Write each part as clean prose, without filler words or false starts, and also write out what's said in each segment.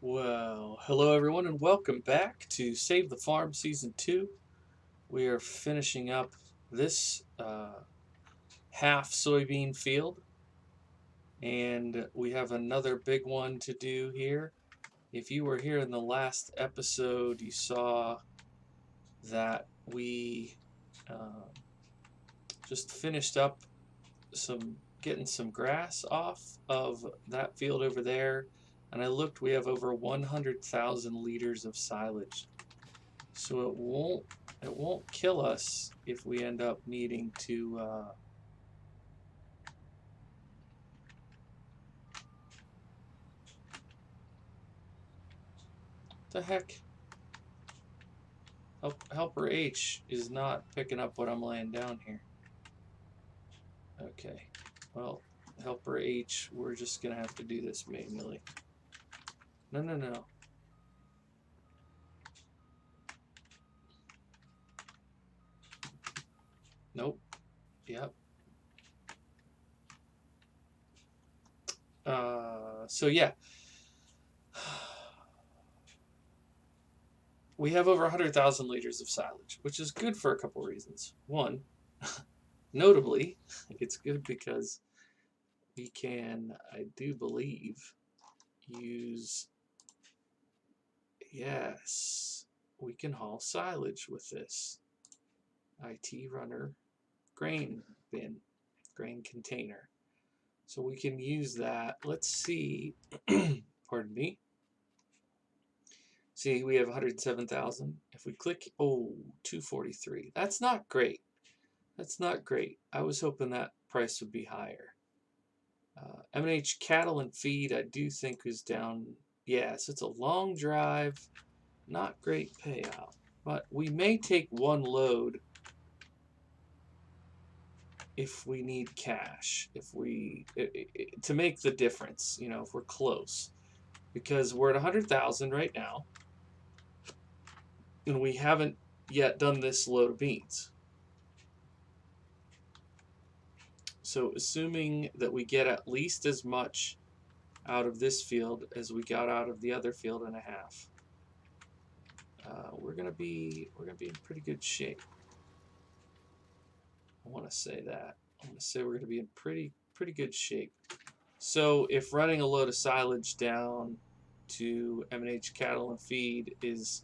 Well, hello everyone and welcome back to Save the Farm Season 2. We are finishing up this half soybean field and we have another big one to do here. If you were here in the last episode, you saw that we uh, just finished up getting some grass off of that field over there, and I looked, we have over 100,000 liters of silage. So it won't kill us if we end up needing to the heck? Helper H is not picking up what I'm laying down here. Okay, well, Helper H, we're just gonna have to do this manually. No. Nope. Yep. So yeah. We have over 100,000 liters of silage, which is good for a couple reasons. One, notably, it's good because we can, I do believe, use, yes, we can haul silage with this IT runner grain bin, grain container. So we can use that. Let's see, pardon me. See, we have 107,000. If we click, 243. That's not great. That's not great. I was hoping that price would be higher. M&H cattle and feed, I do think is down. Yeah, so it's a long drive. Not great payout. But we may take one load if we need cash. If we to make the difference, if we're close. Because we're at 100,000 right now. And we haven't yet done this load of beans. So assuming that we get at least as much out of this field as we got out of the other field and a half, we're gonna be in pretty good shape. I want to say that. I want to say we're gonna be in pretty good shape. So if running a load of silage down to M&H cattle and feed is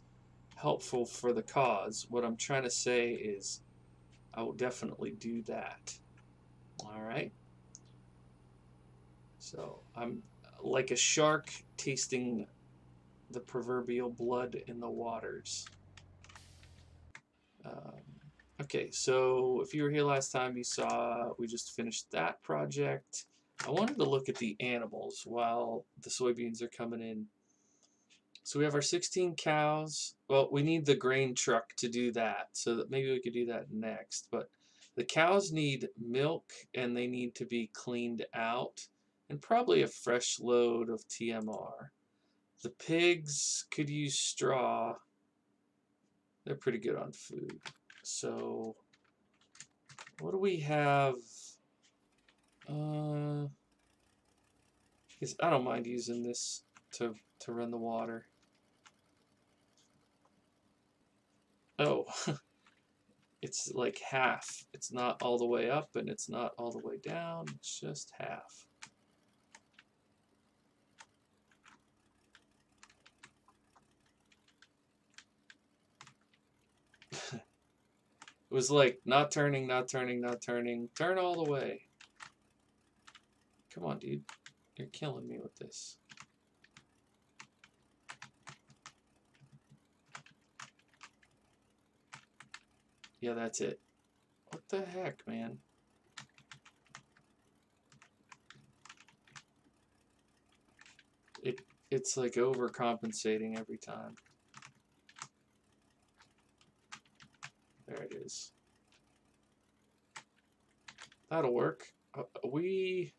helpful for the cause, what I'm trying to say is I will definitely do that. All right. So I'm like a shark tasting the proverbial blood in the waters. Um, okay, so if you were here last time, you saw we just finished that project. I wanted to look at the animals while the soybeans are coming in. So we have our 16 cows. Well, we need the grain truck to do that, so that maybe we could do that next. But the cows need milk and they need to be cleaned out, and probably a fresh load of TMR. The pigs could use straw. They're pretty good on food. So what do we have? Because I don't mind using this to run the water. Oh, it's like half. It's not all the way up and it's not all the way down. It's just half. It was like not turning, not turning, not turning. Turn all the way. Come on, dude. You're killing me with this. Yeah, that's it. What the heck, man? It's like overcompensating every time. There it is. That'll work. We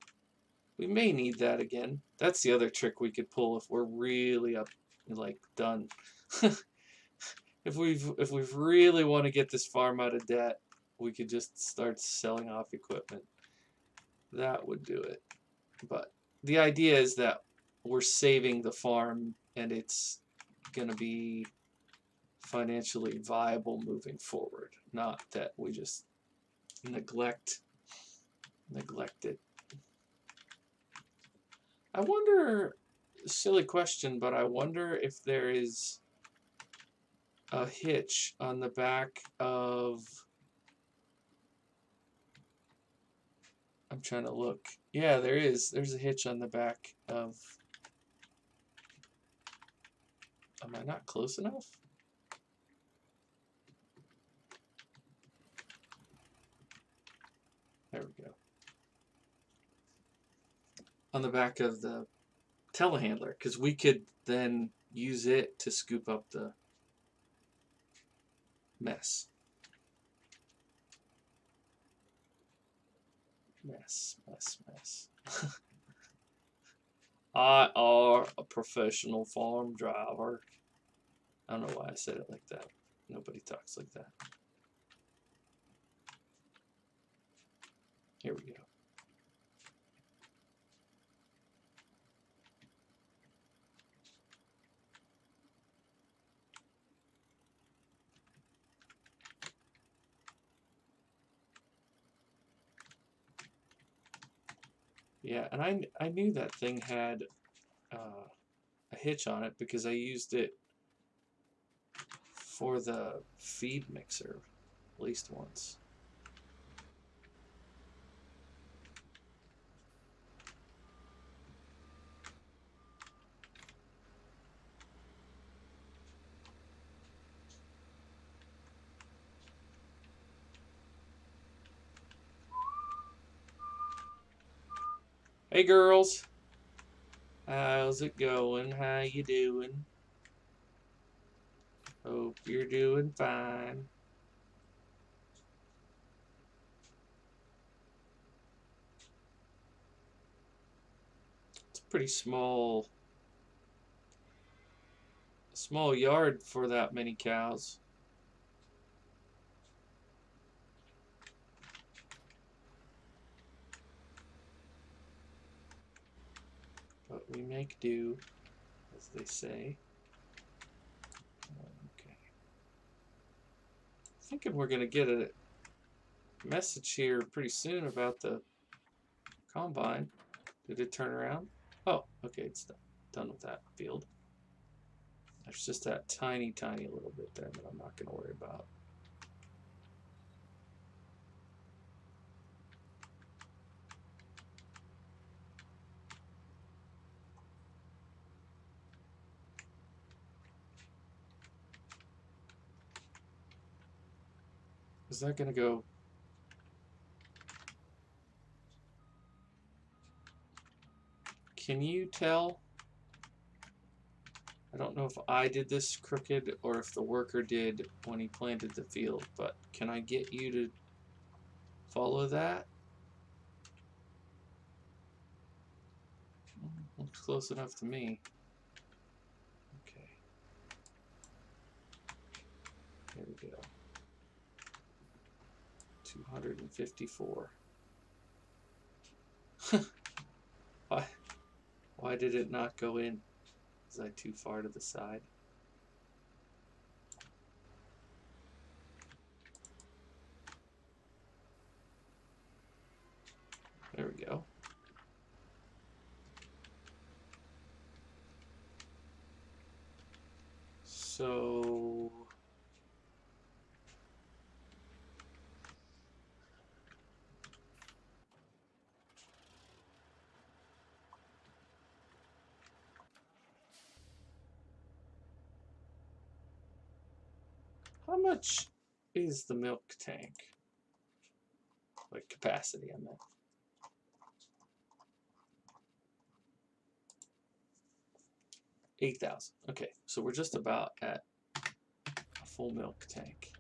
may need that again. That's the other trick we could pull if we're really up, like done. If we've really want to get this farm out of debt, we could just start selling off equipment. That would do it. But the idea is that we're saving the farm and it's going to be financially viable moving forward. Not that we just neglect it. I wonder, silly question, but I wonder if there is a hitch on the back of, I'm trying to look. Yeah, there is. There's a hitch on the back of, am I not close enough? There we go. On the back of the telehandler, because we could then use it to scoop up the mess. Mess. I are a professional farm driver. I don't know why I said it like that. Nobody talks like that. Here we go. Yeah, and I knew that thing had a hitch on it because I used it for the feed mixer at least once. Hey girls, how's it going? How you doing? Hope you're doing fine. It's a pretty small yard for that many cows. But we make do, as they say. Okay. Thinking we're gonna get a message here pretty soon about the combine. Did it turn around? Oh, okay, it's done with that field. There's just that tiny little bit there that I'm not gonna worry about. Is that gonna go? Can you tell? I don't know if I did this crooked or if the worker did when he planted the field, but can I get you to follow that? Looks close enough to me. Okay. Here we go. 254. Why did it not go in? Was I too far to the side? There we go. So how much is the milk tank? Like capacity, I meant. $8,000. Okay, so we're just about at a full milk tank.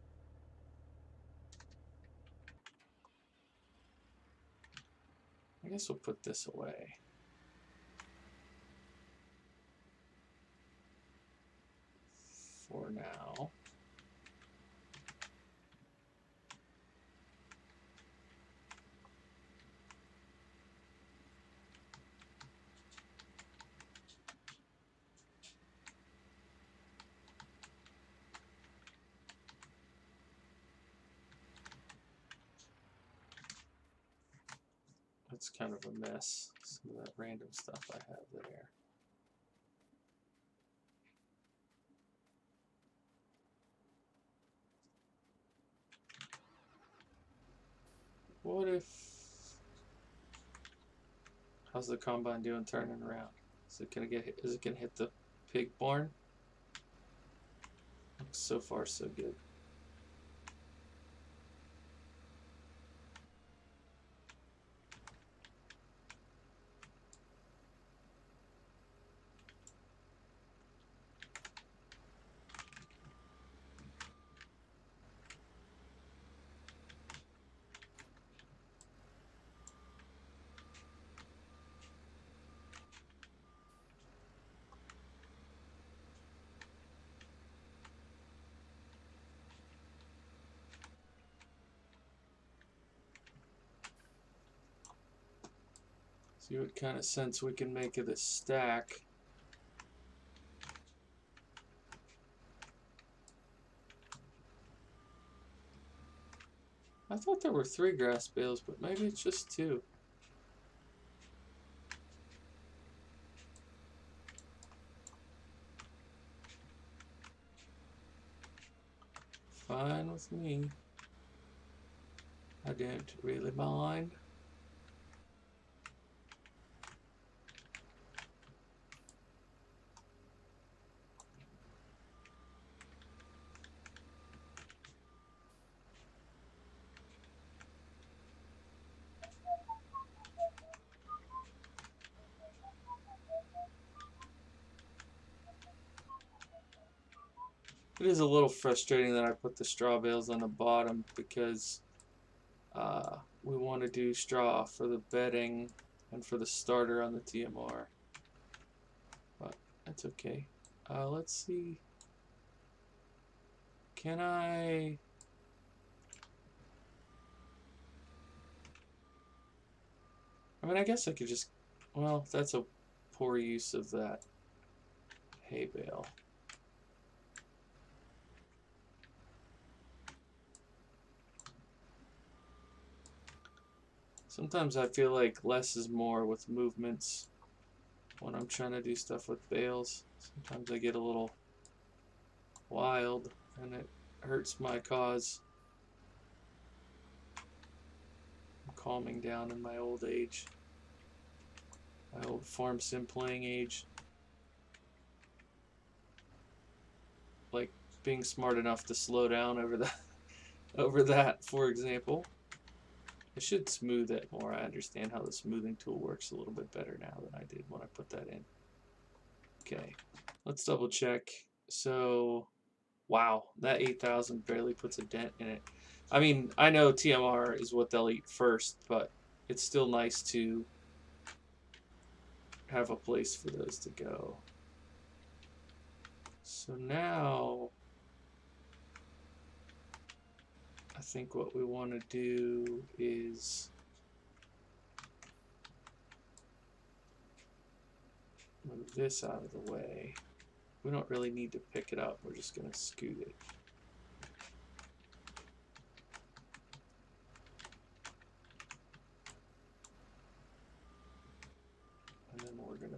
I guess we'll put this away. For now. looks kind of a mess. Some of that random stuff I have there. What if... How's the combine doing turning around? Is it gonna hit the pig barn? Looks so far so good. See what kind of sense we can make of this stack. I thought there were 3 grass bales, but maybe it's just 2. Fine with me. I don't really mind. It is a little frustrating that I put the straw bales on the bottom because we want to do straw for the bedding and for the starter on the TMR. But that's okay. Let's see. Can I... I mean, I guess I could just... Well, that's a poor use of that hay bale. Sometimes I feel like less is more with movements when I'm trying to do stuff with bales. Sometimes I get a little wild and it hurts my cause. I'm calming down in my old age. My old farm sim playing age. Like being smart enough to slow down over that, for example. I should smooth it more. I understand how the smoothing tool works a little bit better now than I did when I put that in. Okay, let's double check. So, wow, that 8,000 barely puts a dent in it. I mean, I know TMR is what they'll eat first, but it's still nice to have a place for those to go. So now, I think what we want to do is move this out of the way. We don't really need to pick it up. We're just going to scoot it. And then we're going to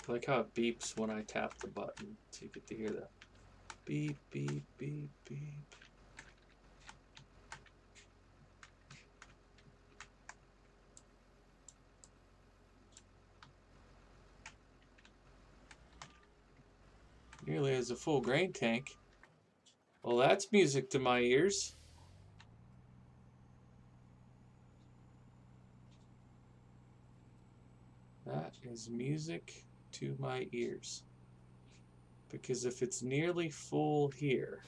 I like how it beeps when I tap the button, so you get to hear that beep, beep, beep, beep. Nearly as a full grain tank. Well, that's music to my ears. That is music to my ears. Because if it's nearly full here,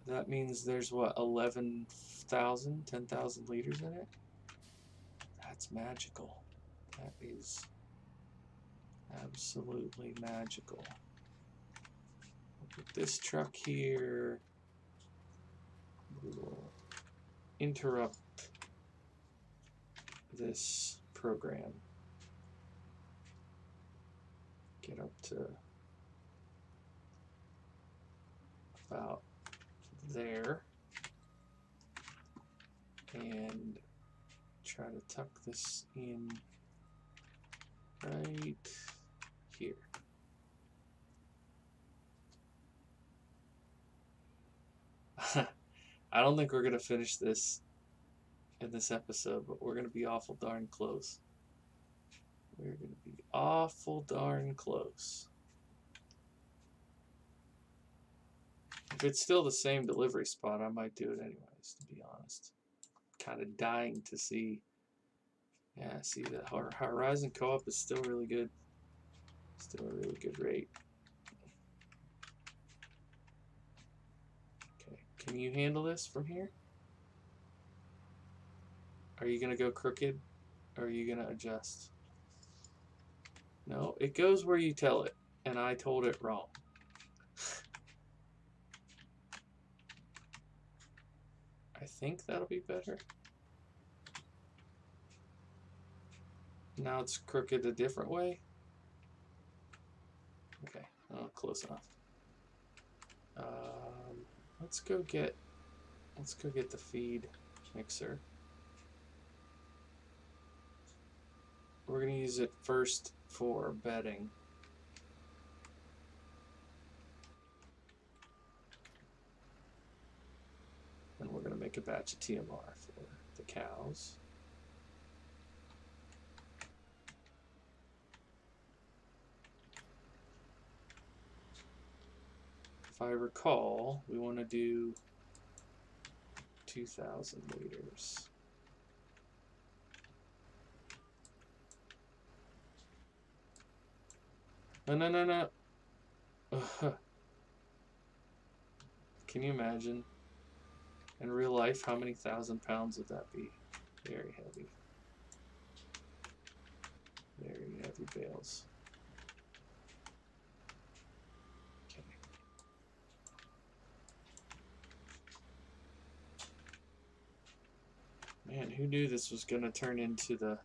that means there's what, 11,000, 10,000 liters in it? That's magical. That is absolutely magical. With this truck here, we will interrupt this program. Get up to about there and try to tuck this in right here. I don't think we're going to finish this in this episode, but we're going to be awful darn close. We're going to be awful darn close. If it's still the same delivery spot, I might do it anyways, to be honest. Kind of dying to see. Yeah, see, the Horizon Co-op is still really good. Still a really good rate. Okay, can you handle this from here? Are you going to go crooked? Or are you going to adjust? No, it goes where you tell it. And I told it wrong. I think that'll be better. Now it's crooked a different way. Okay, oh, close enough. Let's go get the feed mixer. We're gonna use it first for bedding. And we're gonna make a batch of TMR for the cows. If I recall, we want to do 2,000 liters. No. Can you imagine? In real life, how many 1,000 pounds would that be? Very heavy. Very heavy bales. Okay. Man, who knew this was going to turn into the...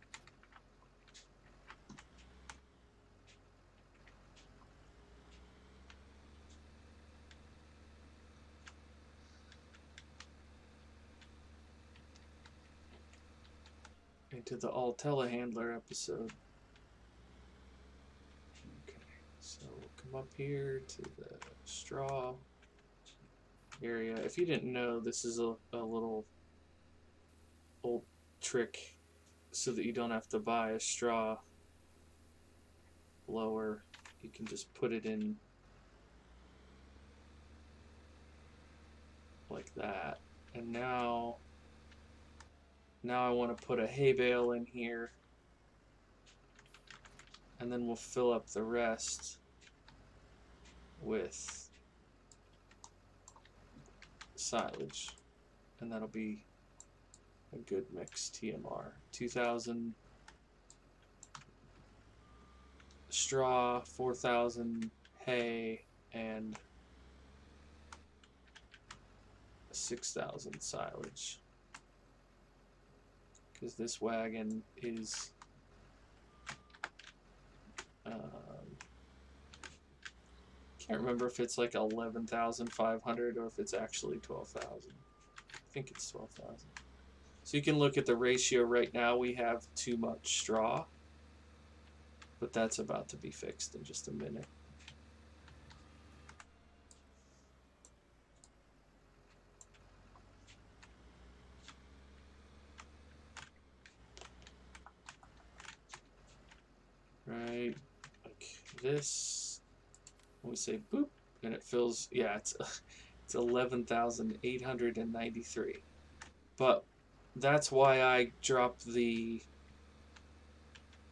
into the all telehandler episode. Okay, so we'll come up here to the straw area. If you didn't know, this is a little old trick so that you don't have to buy a straw blower. You can just put it in like that. And now I want to put a hay bale in here, and then we'll fill up the rest with silage, and that'll be a good mix. TMR 2,000 straw, 4,000 hay, and 6,000 silage, because this wagon is can't remember if it's like 11,500 or if it's actually 12,000. I think it's 12,000. So you can look at the ratio right now. We have too much straw, but that's about to be fixed in just a minute. Right, like this. We say boop, and it fills. Yeah, it's 11,893. But that's why I dropped the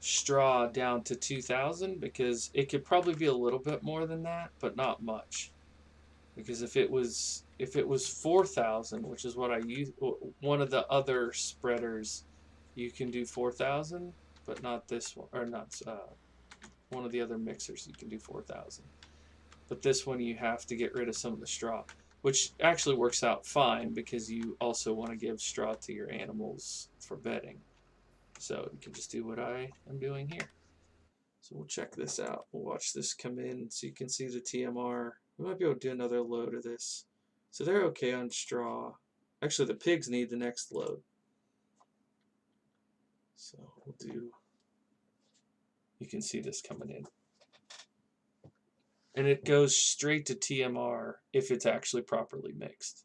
straw down to 2,000, because it could probably be a little bit more than that, but not much. Because if it was 4,000, which is what I use, one of the other spreaders, you can do 4,000, but not this one, or not one of the other mixers. You can do 4,000. But this one you have to get rid of some of the straw, which actually works out fine because you also want to give straw to your animals for bedding. So you can just do what I am doing here. So we'll check this out. We'll watch this come in so you can see the TMR. We might be able to do another load of this. So they're okay on straw. Actually, the pigs need the next load. So we'll do, you can see this coming in. And it goes straight to TMR if it's actually properly mixed.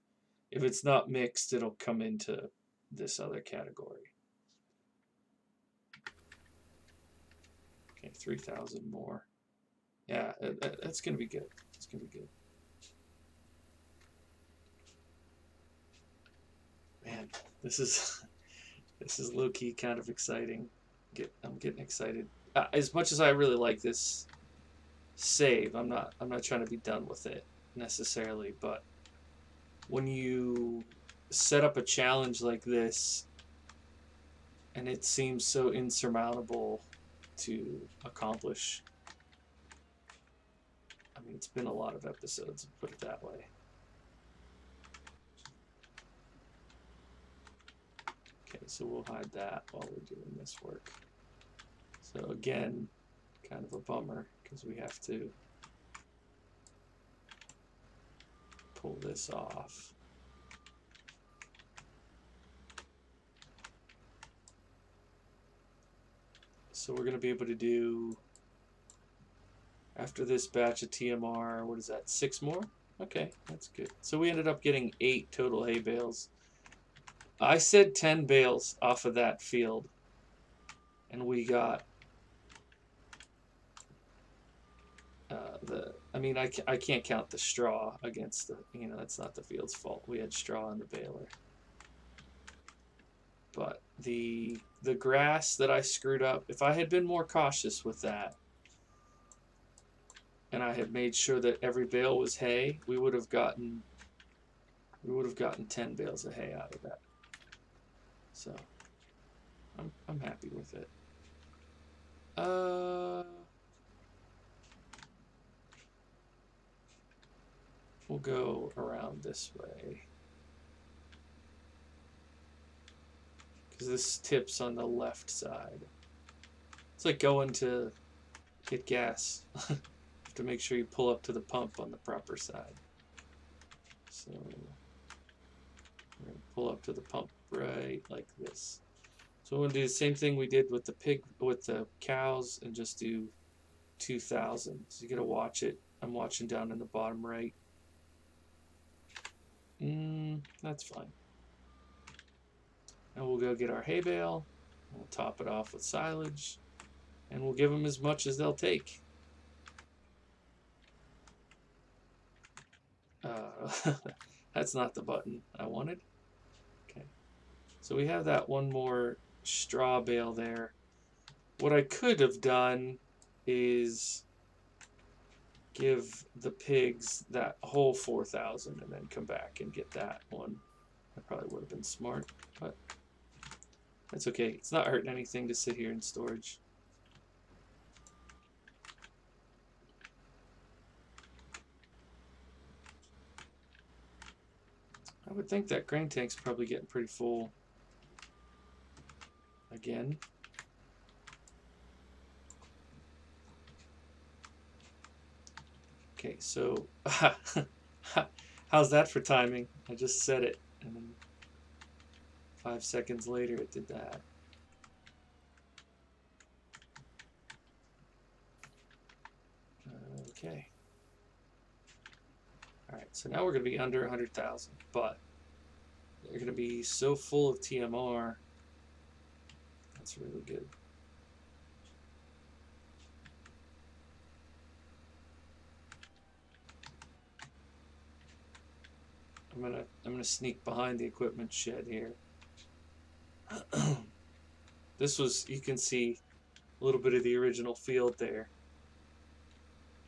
If it's not mixed, it'll come into this other category. Okay, 3,000 more. Yeah, that's going to be good. It's going to be good. Man, this is low-key kind of exciting. I'm getting excited. As much as I really like this save, I'm not trying to be done with it necessarily, but when you set up a challenge like this and it seems so insurmountable to accomplish, I mean, it's been a lot of episodes, put it that way. Okay, so we'll hide that while we're doing this work. So again, kind of a bummer because we have to pull this off. So we're going to be able to do, after this batch of TMR, what is that, 6 more? Okay, that's good. So we ended up getting 8 total hay bales. I said 10 bales off of that field, and we got I mean, I can't count the straw against the, you know, that's not the field's fault. We had straw in the baler. But the grass that I screwed up, if I had been more cautious with that, and I had made sure that every bale was hay, we would have gotten 10 bales of hay out of that. So I'm happy with it. We'll go around this way because this tips on the left side. It's like going to get gas. You have to make sure you pull up to the pump on the proper side. So we're going to pull up to the pump right like this. So we're going to do the same thing we did with the cows and just do 2,000. So you got to watch it. I'm watching down in the bottom right. That's fine. And we'll go get our hay bale. We'll top it off with silage. And we'll give them as much as they'll take. That's not the button I wanted. Okay. So we have that one more straw bale there. What I could have done is give the pigs that whole 4,000 and then come back and get that one. That probably would have been smart, but that's okay. It's not hurting anything to sit here in storage. I would think that grain tank's probably getting pretty full again. Okay, so how's that for timing? I just said it, and then 5 seconds later it did that. Okay. Alright, so now we're going to be under 100,000, but they're going to be so full of TMR. That's really good. I'm gonna sneak behind the equipment shed here. This was, you can see a little bit of the original field there.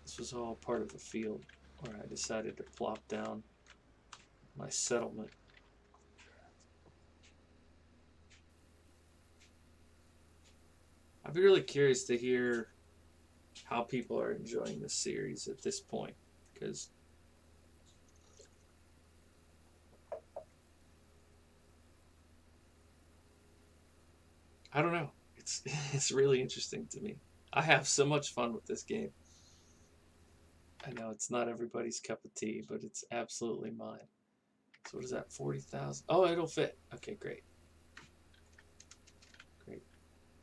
This was all part of the field where I decided to plop down my settlement. I'd be really curious to hear how people are enjoying this series at this point. because I don't know. It's it's really interesting to me. I have so much fun with this game. I know it's not everybody's cup of tea, but it's absolutely mine. So what is that? 40,000. Oh, it'll fit. Okay, great. Great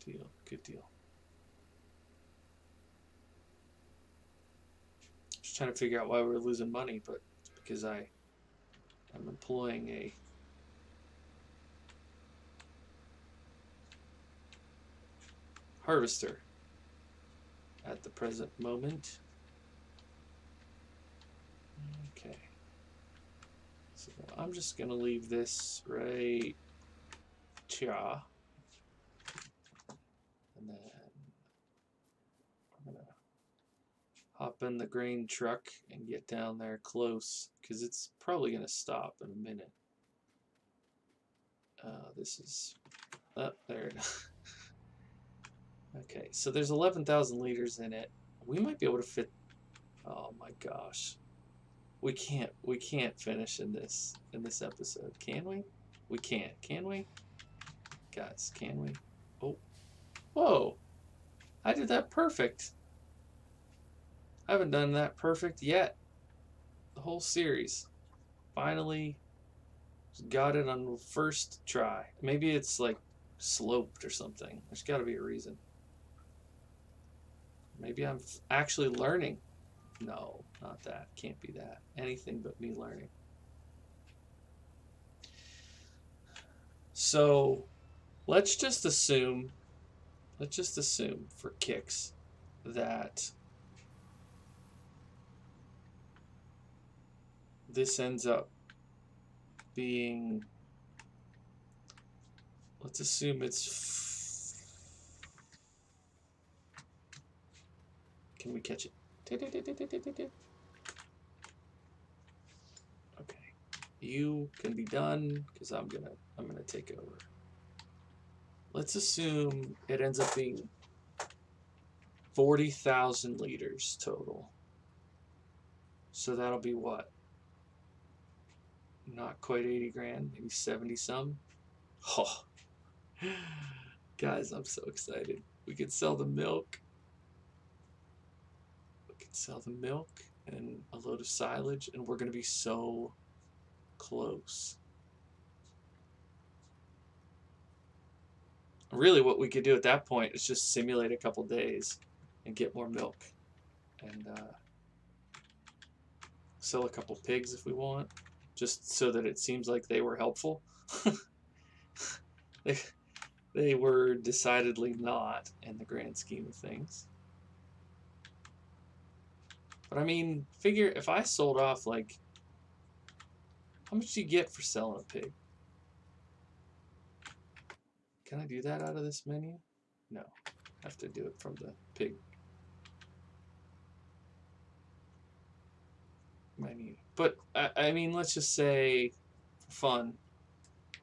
deal. Good deal. Just trying to figure out why we're losing money, but it's because I'm employing a harvester at the present moment. Okay. So I'm just going to leave this right here. And then I'm going to hop in the grain truck and get down there close because it's probably going to stop in a minute. This is up there. Okay, so there's 11,000 liters in it. We might be able to fit. Oh my gosh, we can't finish in this episode, can we? We can't, can we? Guys, can we? Oh, whoa! I did that perfect. I haven't done that perfect yet. The whole series. Finally got it on the first try. Maybe it's like sloped or something. There's got to be a reason. Maybe I'm actually learning. No, not that. Can't be that. Anything but me learning. So let's just assume for kicks that this ends up being, let's assume it's, can we catch it? Okay, you can be done because I'm gonna take over. Let's assume it ends up being 40,000 liters total. So that'll be what? Not quite 80 grand, maybe 70 some. Oh, guys, I'm so excited. We could sell the milk. We could sell the milk and a load of silage, and we're going to be so close. Really, what we could do at that point is just simulate a couple days and get more milk. And sell a couple pigs if we want, just so that it seems like they were helpful. They were decidedly not in the grand scheme of things. But I mean, figure if I sold off, like, how much do you get for selling a pig? Can I do that out of this menu? No, I have to do it from the pig menu. But I mean, let's just say, for fun,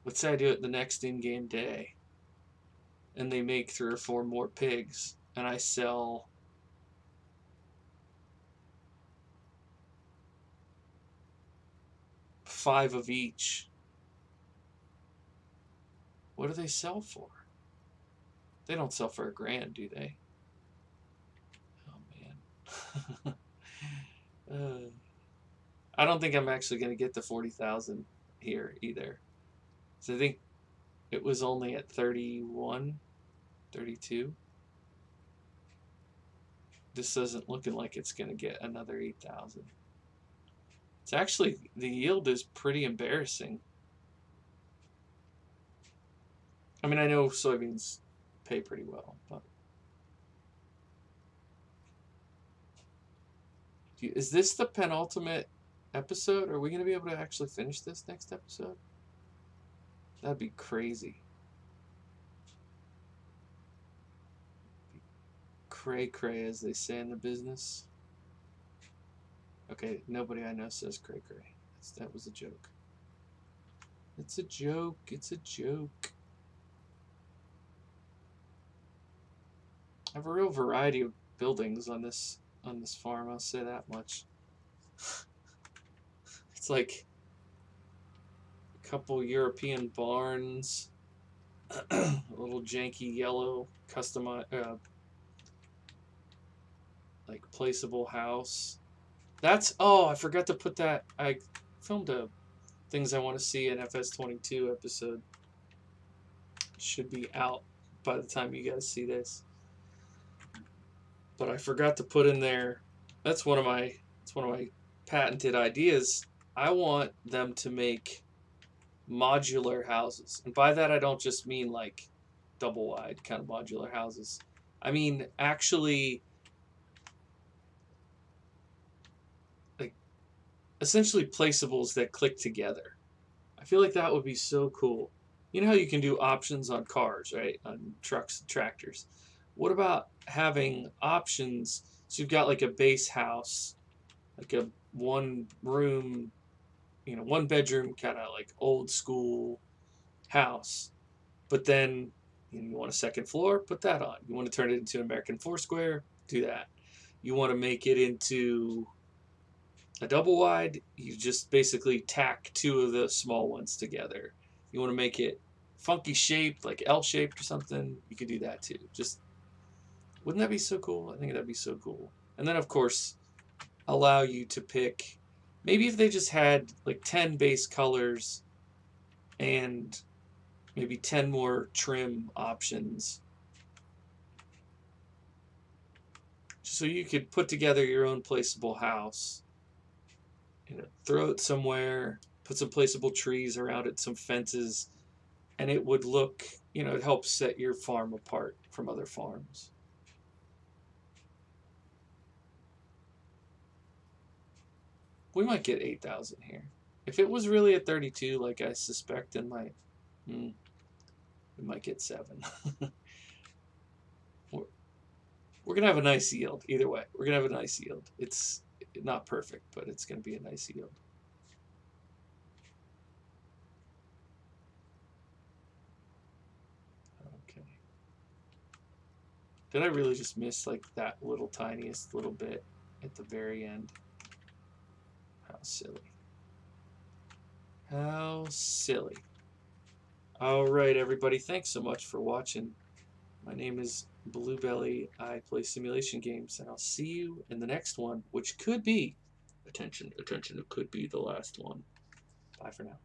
let's say I do it the next in-game day, and they make 3 or 4 more pigs, and I sell 5 of each. What do they sell for? They don't sell for $1,000, do they? Oh man. I don't think I'm actually going to get the 40,000 here either. So I think it was only at 31, 32. This isn't looking like it's going to get another 8,000. It's actually, the yield is pretty embarrassing. I mean, I know soybeans pay pretty well, but is this the penultimate episode? Are we going to be able to actually finish this next episode? That'd be crazy. Cray cray, as they say in the business. Okay, nobody I know says cray cray. That was a joke. It's a joke. It's a joke. I have a real variety of buildings on this farm. I'll say that much. It's like a couple European barns, a little janky yellow customized, like placeable house. That's, oh, I forgot to put that. I filmed a things I want to see in FS22 episode. Should be out by the time you guys see this. But I forgot to put in there. That's one of my patented ideas. I want them to make modular houses. And by that I don't just mean like double wide kind of modular houses. I mean actually like essentially placeables that click together. I feel like that would be so cool. You know how you can do options on cars, right? On trucks and tractors. What about having options? So you've got like a base house, like a one room, one bedroom kind of like old school house. But then you want a second floor, put that on. You want to turn it into an American Foursquare, do that. You want to make it into a double wide, you just basically tack two of the small ones together. You want to make it funky shaped, like L shaped or something, you could do that too. Just, wouldn't that be so cool? I think that'd be so cool. And then, of course, allow you to pick, maybe if they just had like 10 base colors and maybe 10 more trim options. So you could put together your own placeable house, throw it somewhere, put some placeable trees around it, some fences, and it would look, it helps set your farm apart from other farms. We might get 8,000 here. If it was really a 32, like I suspect, then we might get 7. We're going to have a nice yield either way. We're going to have a nice yield. It's not perfect, but it's going to be a nice yield. Okay. Did I really just miss like that little tiniest little bit at the very end? How silly. How silly. All right, everybody. Thanks so much for watching. My name is Bluebelly. I play simulation games, and I'll see you in the next one, which could be, attention, it could be the last one. Bye for now.